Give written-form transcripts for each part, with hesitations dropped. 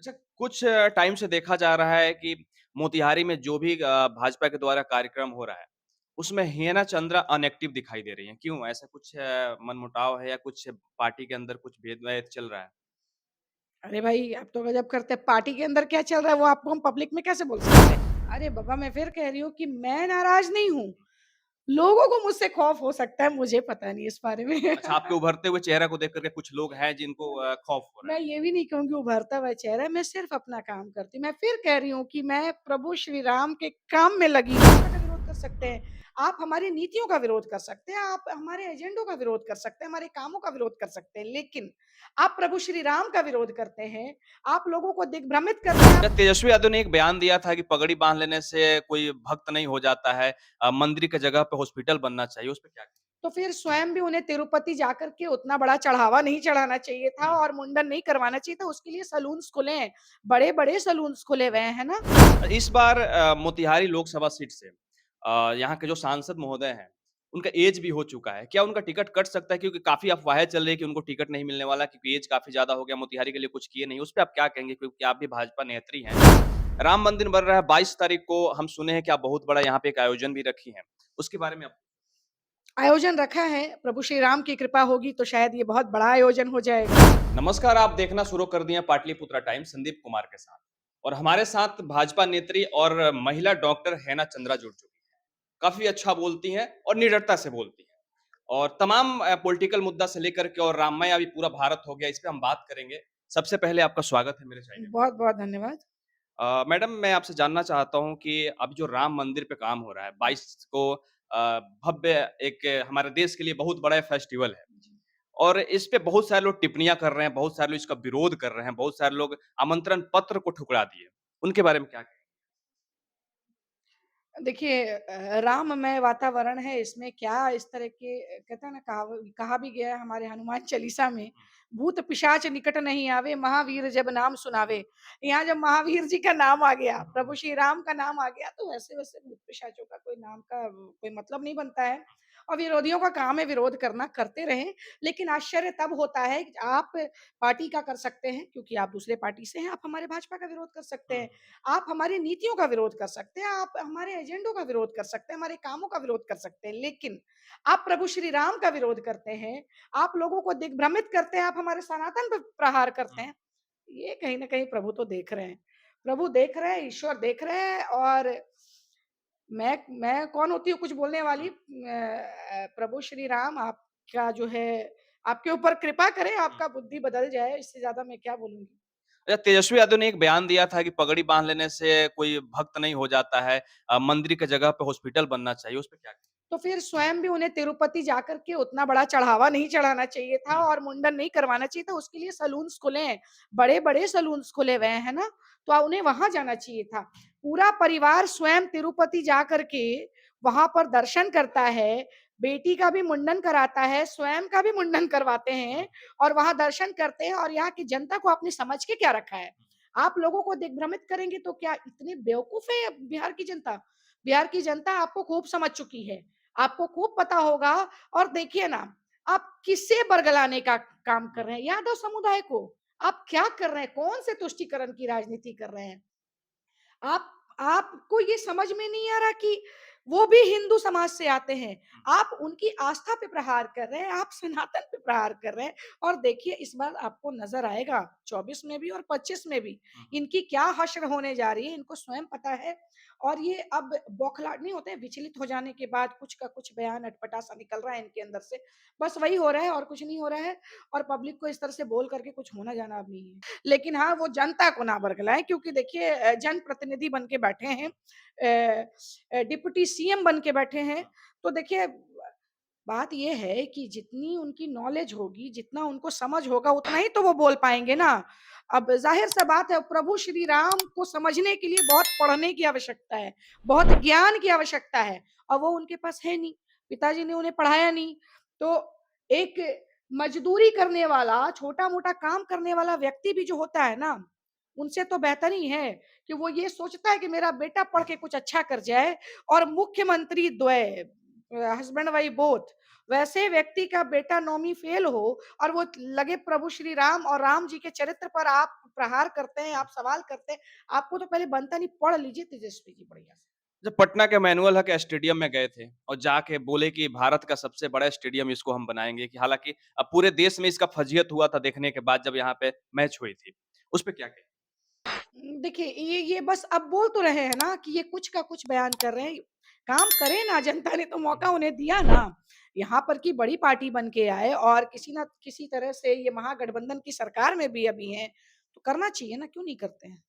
अच्छा, कुछ टाइम से देखा जा रहा है कि मोतिहारी में जो भी भाजपा के द्वारा कार्यक्रम हो रहा है, उसमें हेना चंद्रा अनएक्टिव दिखाई दे रही हैं। क्यों? ऐसा कुछ मनमुटाव है या कुछ पार्टी के अंदर कुछ भेदभाव चल रहा है? अरे भाई, आप तो गज़ब करते हैं। पार्टी के अंदर क्या चल रहा है वो आपको हम पब्लिक में कैसे बोल सकते हैं? अरे बाबा, मैं फिर कह रही हूँ कि मैं नाराज़ नहीं हूँ। लोगों को मुझसे खौफ़ हो सकता है, मुझे पता नहीं इस बारे में। अच्छा, आपके उभरते हुए चेहरे को देख कर के कुछ लोग हैं जिनको खौफ हो रहा है। मैं ये भी नहीं कहूँगी उभरता हुआ चेहरा है, मैं सिर्फ़ अपना काम करती हूँ। मैं फिर कह रही हूँ कि मैं प्रभु श्री राम के काम में लगी हूँ। का विरोध कर सकते हुँ, हैं, आप हमारी नीतियों का विरोध कर सकते हैं, आप हमारे एजेंडों का विरोध कर सकते हैं, हमारे कामों का विरोध कर सकते हैं, लेकिन आप प्रभु श्री राम का विरोध करते हैं, आप लोगों को दिग्भ्रमित करते हैं। क्या तेजस्वी यादव ने एक बयान दिया था कि पगड़ी बाँध लेने से कोई भक्त नहीं हो जाता है, मंदिर की जगह पे हॉस्पिटल बनना चाहिए, उस पे क्या कहें? तो फिर स्वयं भी उन्हें तिरुपति जाकर के उतना बड़ा चढ़ावा नहीं चढ़ाना चाहिए था हुँ। और मुंडन नहीं करवाना चाहिए था, उसके लिए सलून्स खुले हैं, बड़े-बड़े सलून्स खुले हुए हैं, है ना? इस बार मोतिहारी लोकसभा सीट से यहाँ के जो सांसद महोदय हैं, उनका ऐज भी हो चुका है। क्या उनका टिकट कट सकता है? क्योंकि काफ़ी अफ़वाहें चल रही है कि उनको टिकट नहीं मिलने वाला क्योंकि ऐज काफ़ी ज़्यादा हो गया, मोतिहारी के लिए कुछ किए नहीं। उस पे आप क्या कहेंगे? क्योंकि आप भी भाजपा नेत्री हैं। राम मंदिर बन रहा है 22 तारीख को हम सुने हैं कि आप बहुत बड़ा यहाँ पे एक आयोजन भी रखी हैं। उसके बारे में आप आयोजन रखा है, प्रभु श्री राम की कृपा होगी तो शायद ये बहुत बड़ा आयोजन हो जाएगा। नमस्कार, आप देखना शुरू कर दिए हैं पाटलिपुत्रा टाइम्स संदीप कुमार के साथ और हमारे साथ भाजपा नेत्री और महिला डॉक्टर हेना चंद्रा जुड़ चुकी हैं। काफ़ी अच्छा बोलती हैं और निडरता से बोलती हैं और तमाम पॉलिटिकल मुद्दा से लेकर के और राममय अभी पूरा भारत हो गया, इस पे हम बात करेंगे। सबसे पहले आपका स्वागत है मेरे चैनल पे। बहुत-बहुत धन्यवाद। मैडम मैं आपसे जानना चाहता हूँ कि अभी जो राम मंदिर पे काम हो रहा है, 22 को भव्य एक हमारे देश के लिए बहुत बड़ा फेस्टिवल है। और इस पे बहुत सारे लोग टिप्पणियाँ कर रहे हैं, बहुत सारे लोग इसका विरोध कर रहे हैं, बहुत सारे लोग आमंत्रण पत्र को ठुकरा दिए। उनके बारे में क्या कहेंगे? देखिए राममय वातावरण है, इसमें क्या इस तरह के कहते हैं ना कहा भी गया है हमारे हनुमान चालीसा में, भूत पिशाच निकट नहीं आवे, महावीर जब नाम सुनावे। यहाँ जब महावीर जी का नाम आ गया, प्रभु श्री राम का नाम आ गया, तो वैसे-वैसे भूत पिशाचों का कोई नाम का कोई मतलब नहीं बनता है और विरोधियों का काम है विरोध करना, करते रहें। लेकिन आश्चर्य तब होता है कि आप पार्टी का कर सकते हैं, क्योंकि आप दूसरे पार्टी से हैं, आप हमारे भाजपा का विरोध कर सकते हुँ, हैं। आप हमारी नीतियों का विरोध कर सकते हैं, आप हमारे एजेंडों का विरोध कर सकते हैं, हमारे कामों का विरोध कर सकते हैं, लेकिन आप प्रभु श्री राम का विरोध करते हैं, आप लोगों को दिग्भ्रमित करते हैं, आप हमारे सनातन पे प्रहार करते हुँ। हैं। ये कहीं न कहीं प्रभु तो देख रहे हैं। प्रभु देख रहे हैं, ईश्वर देख रहे हैं और मैं कौन होती हूँ कुछ बोलने वाली? प्रभु श्री राम आपका जो है आपके ऊपर कृपा करें, हुँ। आपका बुद्धि बदल जाए, इससे ज़्यादा मैं क्या बोलूँगी? अच्छा तेजस्वी यादव ने एक बयान दिया था कि पगड़ी बाँध लेने से कोई भक्त नहीं हो जाता है, मंदिर की जगह पे हॉस्पिटल बनना चाहिए, उस पे क्या कहें? तो फिर स्वयं भी उन्हें तिरुपति जाकर के उतना बड़ा चढ़ावा नहीं चढ़ाना चाहिए था हुँ, और मुंडन नहीं करवाना चाहिए था, उसके लिए सलून्स खुले हैं, बड़े-बड़े सलून्स खुले हुए हैं, है ना? तो उन्हें वहाँ जाना चाहिए था। पूरा परिवार स्वयं तिरुपति जाकर के वहाँ पर दर्शन करता है, बेटी का भी मुंडन कराता है, स्वयं का भी मुंडन करवाते हुँ, हैं और वहाँ दर्शन करते हैं और यहाँ की जनता को आपने समझ के क्या रखा है? आप लोगों को दिग्भ्रमित करेंगे तो क्या इतनी बेवकूफ़ है बिहार की जनता? बिहार की जनता आपको खूब समझ चुकी है। आपको खूब पता होगा और देखिए ना, आप किसे बरगलाने का काम कर हुँ। रहे हैं? यादव समुदाय को। आप क्या कर रहे हैं? कौन से तुष्टीकरण की राजनीति कर रहे हैं? आप आपको ये समझ में नहीं आ रहा कि वो भी हिंदू समाज से आते हैं। आप उनकी आस्था पे प्रहार कर रहे हैं, आप सनातन पे प्रहार कर रहे हैं और देखिए इस बार आपको नज़र आएगा 24 में भी और 25 में भी, हुँ, हुँ। इनकी क्या हश्र होने जा रही है, इनको स्वयं पता है और ये अब बौखलाहट नहीं होते हैं, विचलित हो जाने के बाद कुछ का कुछ बयान अटपटा-सा निकल रहा है इनके अंदर से। बस वही हो रहा है और कुछ नहीं हो रहा है और पब्लिक को इस तरह से बोल करके कुछ होना जाना अब नहीं है। लेकिन हाँ, वो जनता को ना बरगलाएँ क्योंकि देखिए जनप्रतिनिधि बन के बैठे हैं डिप्टी सीएम बन के बैठे हैं। तो देखिए बात ये है कि जितनी उनकी नॉलेज होगी, जितना उनको समझ होगा, उतना ही तो वो बोल पाएँगे ना। अब ज़ाहिर-सा बात है प्रभु श्री राम को समझने के लिए बहुत पढ़ने की आवश्यकता है, बहुत ज्ञान की आवश्यकता है और वो उनके पास है नहीं। पिताजी ने उन्हें पढ़ाया नहीं। तो एक मज़दूरी करने वाला, छोटा-मोटा काम करने वाला व्यक्ति भी जो होता है ना, उनसे तो बेहतर ही है कि वो ये सोचता है कि मेरा बेटा पढ़ के कुछ अच्छा कर जाए और मुख्यमंत्री द्वय हस्बैंड वाइफ बोथ वैसे व्यक्ति का बेटा नौवीं फेल हो और वो लगे प्रभु श्री राम और राम जी के चरित्र पर आप प्रहार करते हैं, आप सवाल करते हैं, आपको तो पहले बनता नहीं, पढ़ लीजिए तेजस्वी जी बढ़िया से। जब पटना के मैनुअल हक स्टेडियम में गए थे और जाके बोले कि भारत का सबसे बड़ा स्टेडियम इसको हम बनाएँगे कि हालाँकि अब पूरे देश में इसका फजीहत हुआ था देखने के बाद जब यहाँ पे मैच हुई थी। उस पे क्या कहें? देखिए ये बस अब बोल तो रहे हैं ना कि ये कुछ का कुछ बयान कर रहे हैं। काम करें ना, जनता ने तो मौका उन्हें दिया ना। यहाँ पर की बड़ी पार्टी बन के आए और किसी न किसी तरह से ये महागठबंधन की सरकार में भी अभी हैं, तो करना चाहिए ना, क्यों नहीं करते हैं?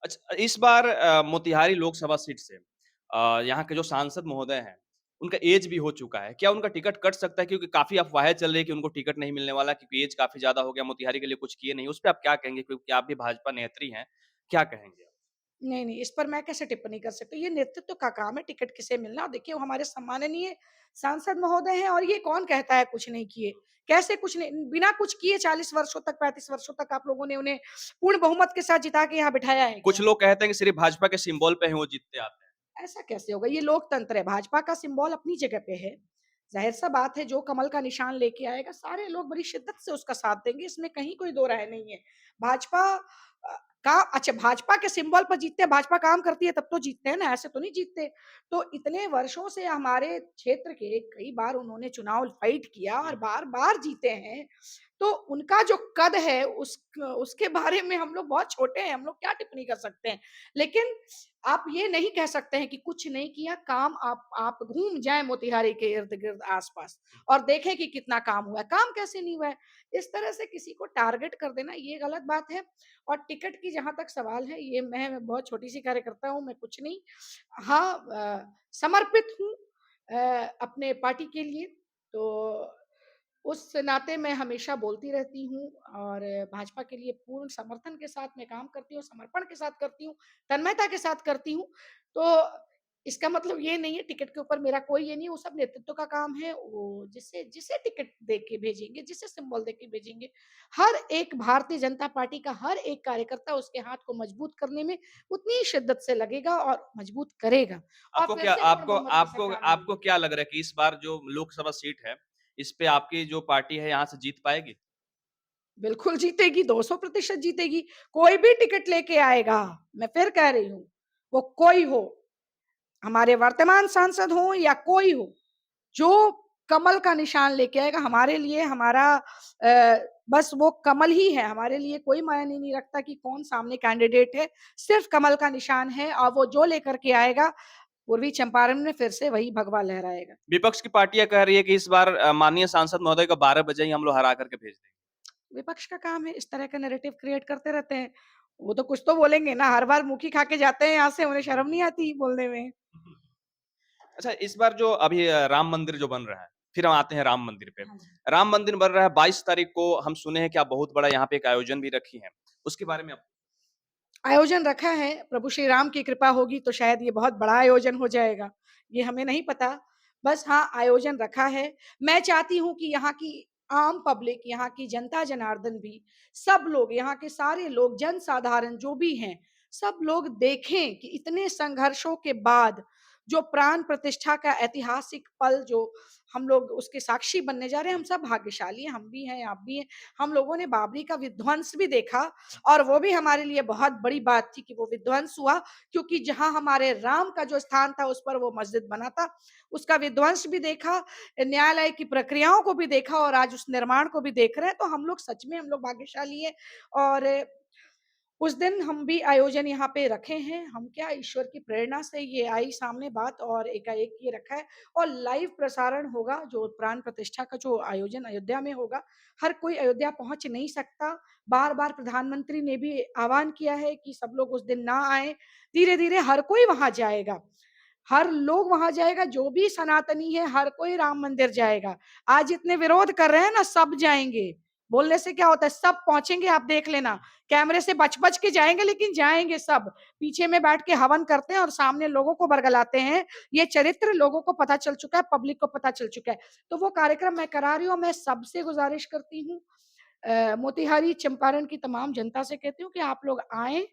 अच्छा, इस बार मोतिहारी लोकसभा सीट से यहाँ के जो सांसद महोदय हैं, उनका ऐज भी हो चुका है। क्या उनका टिकट कट सकता है? क्योंकि काफ़ी अफ़वाहें चल रही है कि उनको टिकट नहीं मिलने वाला क्योंकि ऐज काफ़ी ज़्यादा हो गया, मोतिहारी के लिए कुछ किए नहीं। उस पे आप क्या कहेंगे? क्योंकि आप भी भाजपा नेत्री हैं, क्या कहेंगे आप? नहीं, नहीं, इस पर मैं कैसे टिप्पणी कर सकती हूँ? ये नेतृत्व का काम है टिकट किसे मिलना। और देखिए वो हमारे सम्माननीय सांसद महोदय हैं और ये कौन कहता है कुछ नहीं किए? कैसे कुछ नहीं, बिना कुछ किए 40 वर्षों तक, 35 वर्षों तक आप लोगों ने उन्हें पूर्ण बहुमत के साथ जिता के यहाँ बिठाया है कुछ क्या? लोग कहते हैं कि सिर्फ़ भाजपा के सिम्बल पे ही वो जीतते आते हैं। ऐसा कैसे होगा? ये लोकतंत्र है, भाजपा का सिम्बॉल अपनी जगह पे है। ज़ाहिर-सा बात है जो कमल का निशान लेके आएगा, सारे लोग बड़ी शिद्दत से उसका साथ देंगे, इसमें कहीं कोई दो राय नहीं है। भाजपा का अच्छा भाजपा के सिम्बॉल पर जीतते हैं, भाजपा काम करती है तब तो जीतते हैं ना, ऐसे तो नहीं जीतते। तो इतने वर्षों से हमारे क्षेत्र के कई बार उन्होंने चुनाव फाइट किया हुँ, और बार-बार जीते हैं। तो उनका जो कद है उसके बारे में हम लोग बहुत छोटे हैं, हम लोग क्या टिप्पणी कर सकते हैं। लेकिन आप ये नहीं कह सकते हैं कि कुछ नहीं किया, काम आप घूम जाएँ मोतिहारी के इर्द-गिर्द आस-पास और देखें कि कितना काम हुआ है, काम कैसे नहीं हुआ है। इस तरह से किसी को टारगेट कर देना ये गलत बात है और टिकट की जहाँ तक सवाल है, ये मैं बहुत छोटी-सी कार्यकर्ता हूँ, मैं कुछ नहीं हाँ समर्पित हूँ अपने पार्टी के लिए, तो उस नाते मैं हमेशा बोलती रहती हूँ और भाजपा के लिए पूर्ण समर्थन के साथ मैं काम करती हूँ, समर्पण के साथ करती हूँ, तन्मयता के साथ करती हूँ। तो इसका मतलब ये नहीं है टिकट के ऊपर मेरा कोई ये नहीं है, वो सब नेतृत्व का काम है, वो जिसे जिसे टिकट दे के भेजेंगे, जिसे सिम्बल दे के भेजेंगे, हर एक भारतीय जनता पार्टी का हर एक कार्यकर्ता उसके हाथ को मजबूत करने में उतनी ही शिद्दत से लगेगा और मजबूत करेगा और आपको फिर क्या से पूर्ण आपको बहुमत की आपको सरकार आपको आएगी। क्या लग रहा है कि इस बार जो लोकसभा सीट है, इस पे आपकी जो पार्टी है यहाँ से जीत पाएगी? बिल्कुल जीतेगी, 200% जीतेगी। कोई भी टिकट लेके आएगा, मैं फिर कह रही हूँ, वो कोई हो, हमारे वर्तमान सांसद हों या कोई हो, जो कमल का निशान लेके आएगा हमारे लिए हमारा बस वो कमल ही है, हमारे लिए कोई मायने नहीं रखता कि कौन सामने कैंडिडेट है, सिर्फ़ कमल का निशान है और वो जो लेकर के आएगा, पूर्वी चंपारण में फिर से वही भगवा लहराएगा। विपक्ष की पार्टियाँ कह रही है कि इस बार माननीय सांसद महोदय को 12 बजे ही हम लोग हरा करके भेज देंगे। विपक्ष का काम है इस तरह का नैरेटिव क्रिएट करते रहते हैं। वो तो कुछ तो बोलेंगे ना, हर बार मुँह की खा के जाते हैं यहाँ से, उन्हें शर्म नहीं आती बोलने में। अच्छा, इस बार जो अभी राम मंदिर जो बन रहा है, फिर हम आते हैं राम मंदिर पे। हाँ जी। राम मंदिर बन रहा है 22 तारीख को हम सुने हैं कि आप बहुत बड़ा यहाँ पे एक आयोजन भी रखी हैं। उसके बारे में आप आयोजन रखा है, प्रभु श्री राम की कृपा होगी तो शायद ये बहुत बड़ा आयोजन हो जाएगा, ये हमें नहीं पता। बस हाँ, आयोजन रखा है। मैं चाहती हूँ कि यहाँ की आम पब्लिक, यहाँ की जनता जनार्दन भी, सब लोग, यहाँ के सारे लोग, जनसाधारण जो भी हैं, सब लोग देखें कि इतने संघर्षों के बाद जो प्राण प्रतिष्ठा का ऐतिहासिक पल जो हम लोग उसके साक्षी बनने जा रहे हैं, हम सब भाग्यशाली हैं, हम भी हैं, आप भी हैं। हम लोगों ने बाबरी का विध्वंस भी देखा और वो भी हमारे लिए बहुत बड़ी बात थी कि वो विध्वंस हुआ क्योंकि जहाँ हमारे राम का जो स्थान था उस पर वो मस्जिद बना था, उसका विध्वंस भी देखा, न्यायालय की प्रक्रियाओं को भी देखा और आज उस निर्माण को भी देख रहे हैं, तो हम लोग सच में हम लोग भाग्यशाली हैं और उस दिन हम भी आयोजन यहाँ पे रखे हैं। हम क्या ईश्वर की प्रेरणा से ये आई सामने बात और एकाएक ये रखा है और लाइव प्रसारण होगा जो प्राण प्रतिष्ठा का जो आयोजन अयोध्या में होगा। हर कोई अयोध्या पहुँच नहीं सकता। बार-बार प्रधानमंत्री ने भी आह्वान किया है कि सब लोग उस दिन ना आएँ। धीरे-धीरे हर कोई वहाँ जाएगा। हर लोग वहाँ जाएगा, जो भी सनातनी है, हर कोई राम मंदिर जाएगा। आज इतने विरोध कर रहे हैं ना, सब जाएँगे। बोलने से क्या होता है, सब पहुँचेंगे, आप देख लेना। कैमरे से बच-बच के जाएँगे, लेकिन जाएँगे सब। पीछे में बैठ के हवन करते हैं और सामने लोगों को बरगलाते हैं। ये चरित्र लोगों को पता चल चुका है, पब्लिक को पता चल चुका है। तो वो कार्यक्रम मैं करा रही हूँ, मैं सबसे गुज़ारिश करती हूँ मोतिहारी, चंपारण की तमाम जनता से कहती हूँ कि आप लोग आएँ,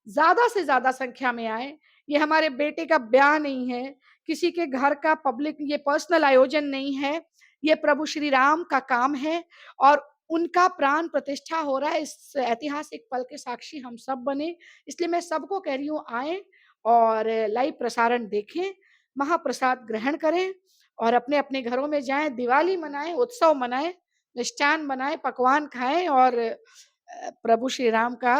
ज़्यादा से ज़्यादा संख्या में आएँ। ये हमारे बेटे का ब्याह नहीं है, किसी के घर का पब्लिक ये पर्सनल आयोजन नहीं है। ये प्रभु श्री राम का काम है और उनका प्राण प्रतिष्ठा हो रहा है। इस ऐतिहासिक पल के साक्षी हम सब बने। इसलिए मैं सबको कह रही हूँ आएँ और लाइव प्रसारण देखें, महाप्रसाद ग्रहण करें और अपने-अपने घरों में जाएँ, दिवाली मनाएँ, उत्सव मनाएँ, मिष्ठान बनाएँ, पकवान खाएँ और प्रभु श्री राम का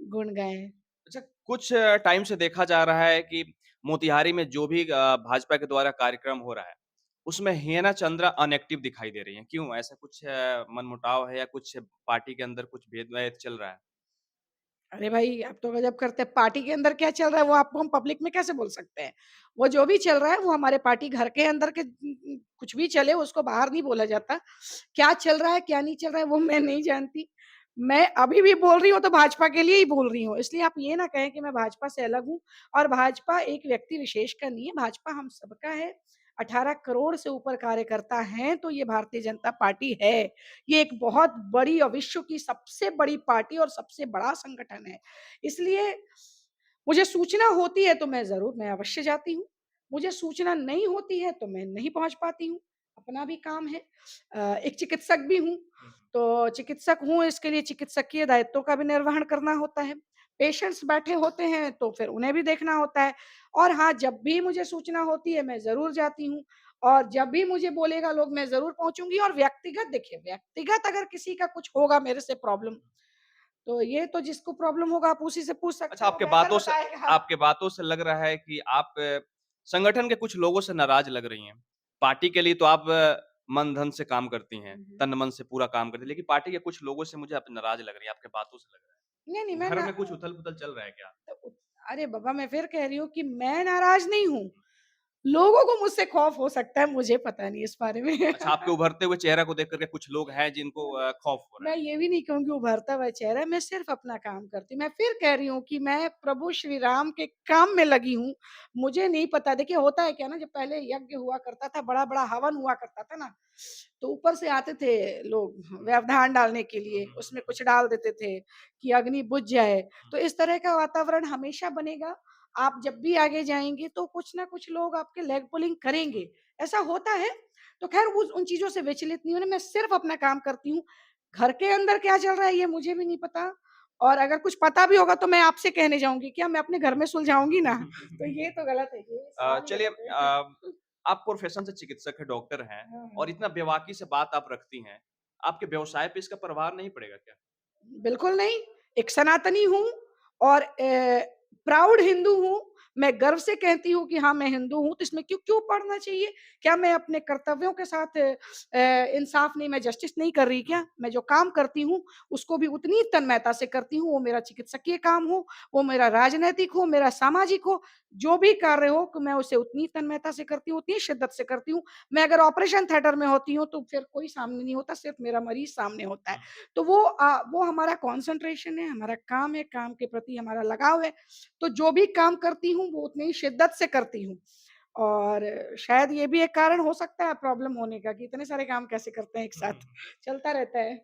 गुण गाएँ। अच्छा, कुछ टाइम से देखा जा रहा है कि मोतिहारी में जो भी भाजपा के द्वारा कार्यक्रम हो रहा है, उसमें हेना चंद्रा अनएक्टिव दिखाई दे रही हैं। क्यों? ऐसा कुछ मनमुटाव है या कुछ पार्टी के अंदर कुछ भेदभाव चल रहा है? अरे भाई, आप तो गज़ब करते हैं। पार्टी के अंदर क्या चल रहा है वो आपको हम पब्लिक में कैसे बोल सकते हैं? वो जो भी चल रहा है वो हमारे पार्टी घर के अंदर के कुछ भी चले उसको बाहर नहीं बोला जाता। क्या चल रहा है, क्या नहीं चल रहा है वो मैं नहीं जानती। मैं अभी भी बोल रही हूँ तो भाजपा के लिए ही बोल रही हूँ। इसलिए आप ये ना कहें कि मैं भाजपा से अलग हूँ और भाजपा एक व्यक्ति विशेष का नहीं है, भाजपा हम सबका है। 18 करोड़ से ऊपर कार्यकर्ता हैं तो ये भारतीय जनता पार्टी है। ये एक बहुत बड़ी और विश्व की सबसे बड़ी पार्टी और सबसे बड़ा संगठन है। इसलिए मुझे सूचना होती है तो मैं अवश्य जाती हूँ। मुझे सूचना नहीं होती है तो मैं नहीं पहुँच पाती हूँ। अपना भी काम है। एक चिकित्सक भी हूँ, हुँ, हुँ। तो चिकित्सक हूँ इसके लिए चिकित्सकीय दायित्वों का भी निर्वहन करना होता है। पेशेंट्स बैठे होते हैं तो फिर उन्हें भी देखना होता है और हाँ, जब भी मुझे सूचना होती है मैं ज़रूर जाती हूँ और जब भी मुझे बोलेगा लोग मैं ज़रूर पहुँचूँगी और व्यक्तिगत देखिए, व्यक्तिगत अगर किसी का कुछ होगा मेरे से प्रॉब्लम, तो ये तो जिसको प्रॉब्लम होगा आप उसी से पूछ अच्छा, सकते हो, बेहतर बताएगा। आपके बातों से लग रहा है कि आप संगठन के कुछ लोगों से नाराज़ लग रही हैं। पार्टी के लिए तो आप मन-धन से काम करती हैं, हुँ, हुँ। तन-मन से पूरा काम करती हैं, लेकिन पार्टी के कुछ लोगों से मुझे आप नाराज़ लग रही हैं, आपके बातों से लग रहा नहीं, नहीं है। मैं घर ना में कुछ उथल-पुथल चल रहा है क्या? तो अरे बाबा मैं फिर कह रही हूँ कि मैं नाराज़ नहीं हूँ। लोगों को मुझसे खौफ हो सकता है, मुझे पता नहीं इस बारे में। अच्छा, आपके उभरते हुए चेहरा को देख कर के कुछ लोग हैं जिनको खौफ हो रहा मैं है। ये भी नहीं कहूँगी उभरता हुआ चेहरा है, मैं सिर्फ़ अपना काम करती हूँ। मैं फिर कह रही हूँ कि मैं प्रभु श्री राम के काम में लगी हूँ। मुझे नहीं पता देखिए होता है क्या ना जब पहले यज्ञ हुआ करता था, बड़ा-बड़ा हवन हुआ करता था ना, तो ऊपर से आते थे लोग हुँ, व्यवधान डालने के हुँ, लिए, हुँ, हुँ, उसमें हुँ, कुछ डाल देते थे कि अग्नि बुझ जाए। हुँ, तो इस तरह का वातावरण हमेशा बनेगा। आप जब भी आगे जाएँगे तो कुछ ना कुछ लोग आपके लेग पुलिंग हुँ। करेंगे, ऐसा होता है। तो ख़ैर उस उन चीज़ों से विचलित नहीं होना, मैं सिर्फ़ अपना काम करती हूँ। घर के अंदर क्या चल रहा है ये मुझे भी नहीं पता और अगर कुछ पता भी होगा तो मैं आपसे कहने जाऊँगी, क्या मैं अपने घर में सुलझाऊँगी ना? तो ये तो गलत है, ये सवाल ही चलिए गलत है। आप प्रोफ़ेशन से चिकित्सक हैं, डॉक्टर हैं हाँ, और हाँ। इतना बेबाकी से बात आप रखती हैं। आपके व्यवसाय पे इसका प्रभाव नहीं पड़ेगा क्या? बिल्कुल नहीं, एक सनातनी हूँ और प्राउड हिंदू हूँ। मैं गर्व से कहती हूँ कि हाँ, मैं हिंदू हूँ, तो इसमें क्यों क्यों पढ़ना चाहिए? क्या मैं अपने कर्तव्यों के साथ इंसाफ नहीं मैं जस्टिस नहीं कर रही हुँ, क्या? मैं जो काम करती हूँ, उसको भी उतनी तन्मयता से करती हूँ, वो मेरा चिकित्सकीय काम हो, वो मेरा राजनैतिक हो, मेरा सामाजिक हो, जो भी कार्य हो कि मैं उसे उतनी तन्मयता से करती हूँ, उतनी शिद्दत से करती हूँ। मैं अगर ऑपरेशन थिएटर में होती हूँ, तो फिर कोई सामने नहीं होता, सिर्फ़ मेरा मरीज़ सामने होता है। हुँ। तो वो हमारा कॉन्सन्ट्रेशन है, हमारा काम है, काम के प्रति हमारा लगाव है। तो जो भी काम करती हूँ, वो उतनी ही शिद्दत से करती हूँ। और शायद ये भी एक कारण हो सकता है प्रॉब्लम होने का कि इतने सारे काम कैसे करते हैं एक हुँ, हुँ, साथ, हुँ। चलता रहता है।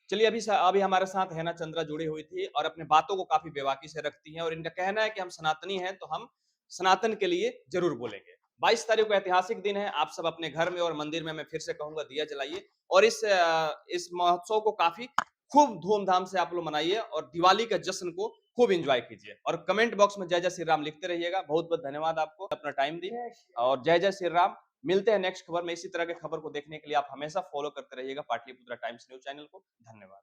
चलिए अभी हमारे साथ हैना चंद्रा जुड़ी हुई थी और अपने बातों को काफ़ी बेबाकी से रखती हैं और इनका कहना है कि हम सनातनी हैं, तो हम सनातन के लिए ज़रूर बोलेंगे। 22 तारीख को ऐतिहासिक दिन है, आप सब अपने घर में और मंदिर में मैं फिर से कहूँगा दिया जलाइए और इस महोत्सव को काफ़ी खूब धूम-धाम से आप लोग मनाइए और दिवाली के जश्न को खूब एन्जॉय कीजिए और कमेंट बॉक्स में जय जय श्री राम लिखते रहिएगा। बहुत-बहुत धन्यवाद आपको अपना टाइम दी जय श्री राम। और जय जय श्री राम। मिलते हैं नेक्स्ट खबर में, इसी तरह के खबर को देखने के लिए आप हमेशा फॉलो करते रहिएगा पाटलिपुत्रा टाइम्स न्यूज़ चैनल को। धन्यवाद।